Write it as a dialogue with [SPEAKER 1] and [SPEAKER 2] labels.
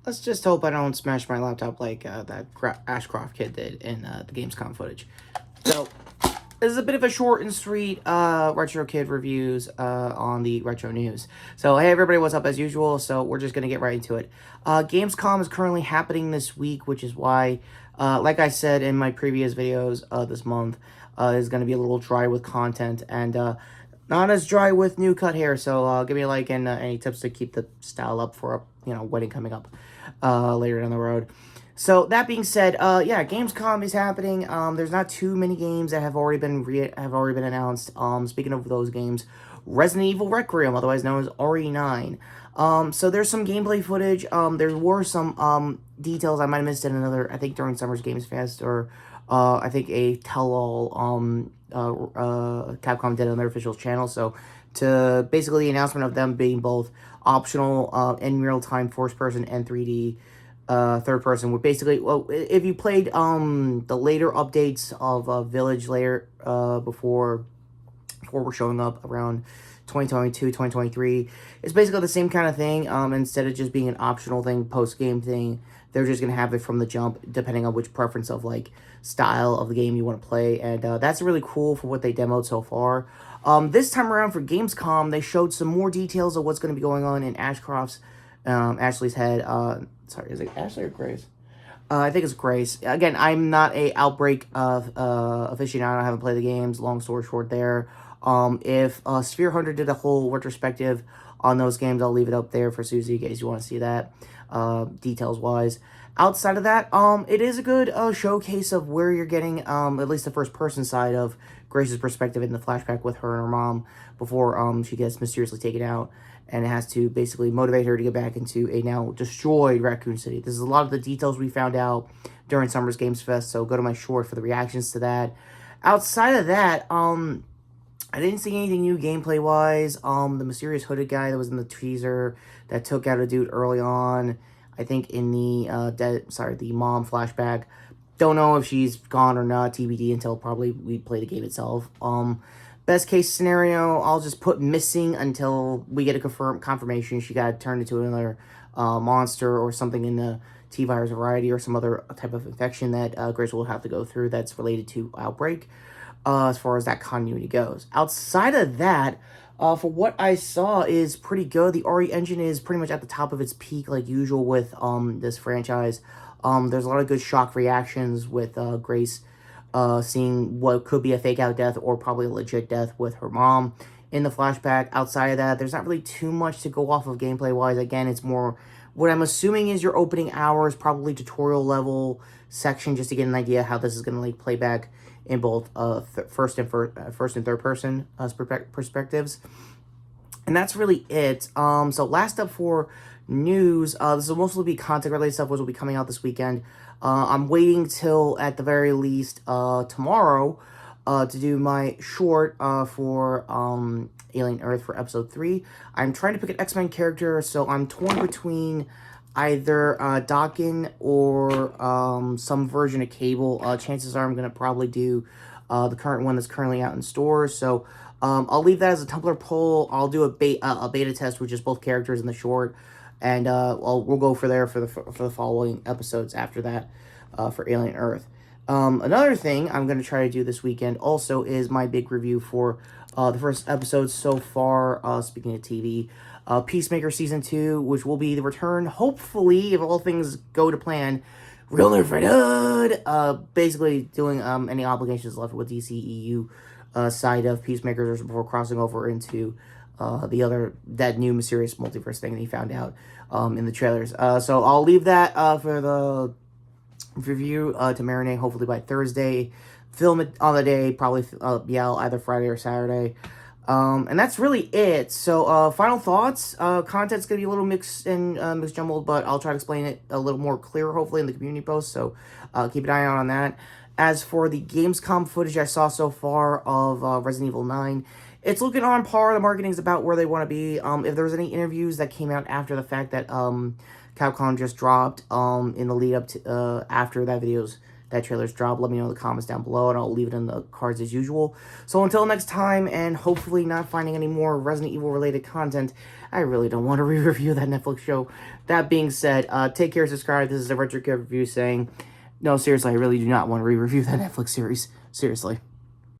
[SPEAKER 1] Let's just hope I don't smash my laptop like that Ashcroft kid did in the Gamescom footage. So, this is a bit of a short and sweet RetroKid reviews on the retro news. So, hey everybody, what's up as usual? So, we're just going to get right into it. Gamescom is currently happening this week, which is why, like I said in my previous videos this month, is going to be a little dry with content and not as dry with new cut hair. So, give me a like and any tips to keep the style up for a wedding coming up later down the road. So that being said, yeah, Gamescom is happening. There's not too many games that have already been announced. Speaking of those games, Resident Evil Requiem, otherwise known as RE9. So there's some gameplay footage. There were some details I might have missed in another, I think during Summer's Games Fest, or I think a tell-all Capcom did on their official channel. So to basically the announcement of them being both optional in real-time first-person and 3D third person, would basically, well, if you played the later updates of Village layer before we're showing up around 2022 2023, it's basically the same kind of thing. Instead of just being an optional thing, post-game thing, they're just going to have it from the jump, depending on which preference of like style of the game you want to play. And that's really cool for what they demoed so far. This time around for Gamescom, they showed some more details of what's going to be going on in Ashcroft's Ashley's head. Sorry, is it Ashley or Grace? I think it's Grace. Again, I'm not a Outbreak aficionado. I haven't played the games. Long story short there. If Sphere Hunter did a whole retrospective on those games, I'll leave it up there for Susie in case you want to see that, details-wise. Outside of that, it is a good showcase of where you're getting at least the first-person side of Grace's perspective in the flashback with her and her mom before she gets mysteriously taken out, and it has to basically motivate her to get back into a now destroyed Raccoon City. This is a lot of the details we found out during Summer's Games Fest, so go to my short for the reactions to that. Outside of that, I didn't see anything new gameplay-wise. The mysterious hooded guy that was in the teaser that took out a dude early on, I think in the the mom flashback. Don't know if she's gone or not, TBD, until probably we play the game itself. Best case scenario, I'll just put missing until we get a confirmation she got turned into another monster or something in the T-virus variety or some other type of infection that Grace will have to go through that's related to Outbreak. As far as that continuity goes. Outside of that, for what I saw is pretty good. The RE engine is pretty much at the top of its peak, like usual with this franchise. There's a lot of good shock reactions with Grace seeing what could be a fake out death or probably a legit death with her mom in the flashback. Outside of that, there's not really too much to go off of gameplay wise. Again, it's more what I'm assuming is your opening hours, probably tutorial level section, just to get an idea how this is going to like play back in both first and third person perspectives. And that's really it. So last up for news, this will mostly be content related stuff, which will be coming out this weekend. I'm waiting till at the very least tomorrow to do my short for Alien Earth for episode 3. I'm trying to pick an X-Men character, so I'm torn between either Dawkins or some version of Cable. Chances are I'm going to probably do the current one that's currently out in stores. So I'll leave that as a Tumblr poll. I'll do a beta test with just both characters in the short. And we'll go for there for the following episodes after that for Alien Earth. Another thing I'm going to try to do this weekend also is my big review for the first episode so far, speaking of TV, Peacemaker Season 2, which will be the return, hopefully, if all things go to plan, Real Nerf Red Hood, basically doing any obligations left with DCEU side of Peacemakers before crossing over into that new mysterious multiverse thing that he found out in the trailers. So I'll leave that for the review to marinate hopefully by Thursday. Film it on the day, probably be out either Friday or Saturday. And that's really it. So final thoughts. Content's going to be a little mixed and mixed jumbled, but I'll try to explain it a little more clear hopefully in the community post. So keep an eye out on that. As for the Gamescom footage I saw so far of Resident Evil 9, it's looking on par. The marketing's about where they want to be. If there was any interviews that came out after the fact that Capcom just dropped in the lead up to after that video's that trailer's dropped. Let me know in the comments down below, and I'll leave it in the cards as usual. So until next time, and hopefully not finding any more Resident Evil related content, I really don't want to re-review that Netflix show. That being said, take care, subscribe. This is a RetroKid review saying, no, seriously, I really do not want to re-review that Netflix series. Seriously.